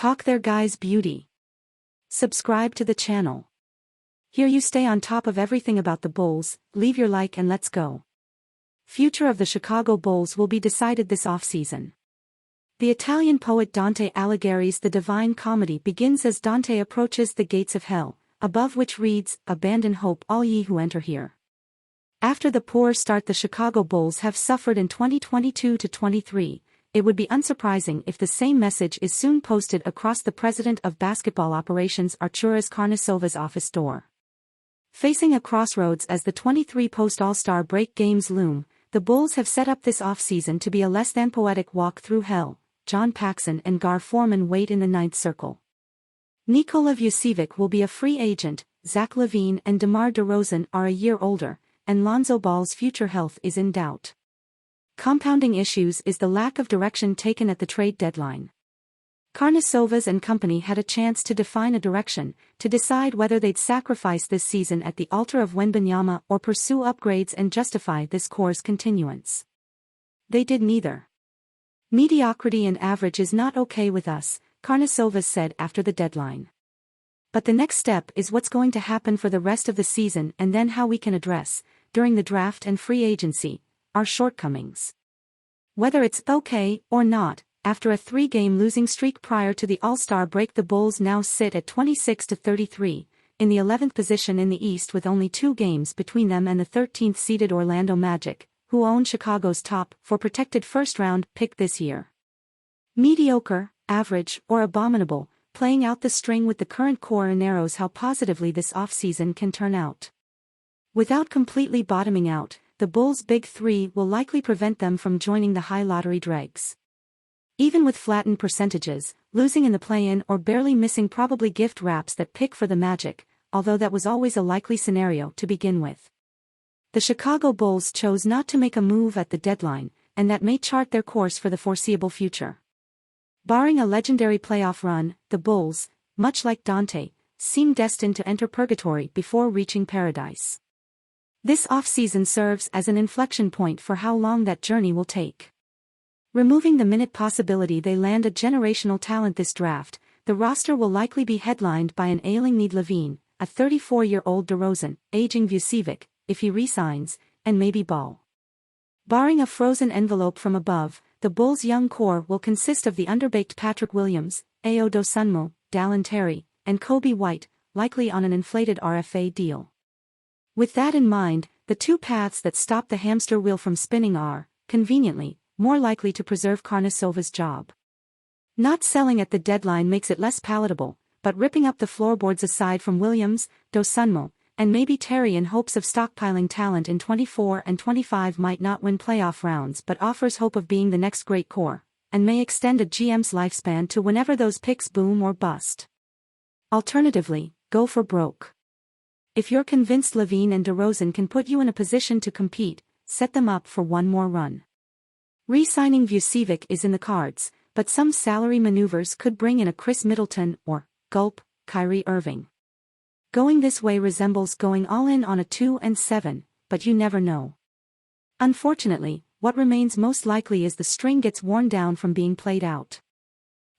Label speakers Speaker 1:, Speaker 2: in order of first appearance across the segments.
Speaker 1: Talk their guys' beauty. Subscribe to the channel. Here you stay on top of everything about the Bulls. Leave your like and let's go. Future of the Chicago Bulls will be decided this offseason. The Italian poet Dante Alighieri's The Divine Comedy begins as Dante approaches the gates of hell, above which reads, "Abandon hope, all ye who enter here." After the poor start the Chicago Bulls have suffered in 2022-23, it would be unsurprising if the same message is soon posted across the president of basketball operations Arturas Karnisova's office door. Facing a crossroads as the 23 post-All-Star break games loom, the Bulls have set up this offseason to be a less-than-poetic walk through hell. John Paxson and Gar Forman wait in the ninth circle. Nikola Vucevic will be a free agent, Zach LaVine and DeMar DeRozan are a year older, and Lonzo Ball's future health is in doubt. Compounding issues is the lack of direction taken at the trade deadline. Karnisova's and company had a chance to define a direction, to decide whether they'd sacrifice this season at the altar of Wembanyama or pursue upgrades and justify this core's continuance. They did neither. "Mediocrity and average is not okay with us," Karnisova said after the deadline. "But the next step is what's going to happen for the rest of the season and then how we can address, during the draft and free agency, our shortcomings. Whether it's okay or not, after a 3-game losing streak prior to the All-Star break the Bulls now sit at 26-33, in the 11th position in the East with only 2 games between them and the 13th-seeded Orlando Magic, who own Chicago's top 4 protected first-round pick this year. Mediocre, average, or abominable, playing out the string with the current core narrows how positively this offseason can turn out. Without completely bottoming out, the Bulls' big 3 will likely prevent them from joining the high lottery dregs. Even with flattened percentages, losing in the play-in or barely missing probably gift wraps that pick for the Magic, although that was always a likely scenario to begin with. The Chicago Bulls chose not to make a move at the deadline, and that may chart their course for the foreseeable future. Barring a legendary playoff run, the Bulls, much like Dante, seem destined to enter purgatory before reaching paradise. This offseason serves as an inflection point for how long that journey will take. Removing the minute possibility they land a generational talent this draft, the roster will likely be headlined by an ailing Need LaVine, a 34-year-old DeRozan, aging Vucevic, if he re-signs, and maybe Ball. Barring a frozen envelope from above, the Bulls' young core will consist of the underbaked Patrick Williams, Ayo Dosunmu, Dallin Terry, and Kobe White, likely on an inflated RFA deal. With that in mind, the 2 paths that stop the hamster wheel from spinning are, conveniently, more likely to preserve Karnisova's job. Not selling at the deadline makes it less palatable, but ripping up the floorboards aside from Williams, Dosunmu, and maybe Terry in hopes of stockpiling talent in 24 and 25 might not win playoff rounds but offers hope of being the next great core, and may extend a GM's lifespan to whenever those picks boom or bust. Alternatively, go for broke. If you're convinced LaVine and DeRozan can put you in a position to compete, set them up for one more run. Re-signing Vucevic is in the cards, but some salary maneuvers could bring in a Chris Middleton or, gulp, Kyrie Irving. Going this way resembles going all in on a 2-7, but you never know. Unfortunately, what remains most likely is the string gets worn down from being played out.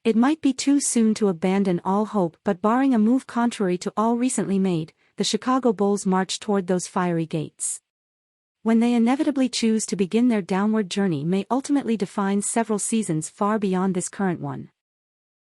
Speaker 1: It might be too soon to abandon all hope, but barring a move contrary to all recently made, the Chicago Bulls march toward those fiery gates. When they inevitably choose to begin their downward journey may ultimately define several seasons far beyond this current one.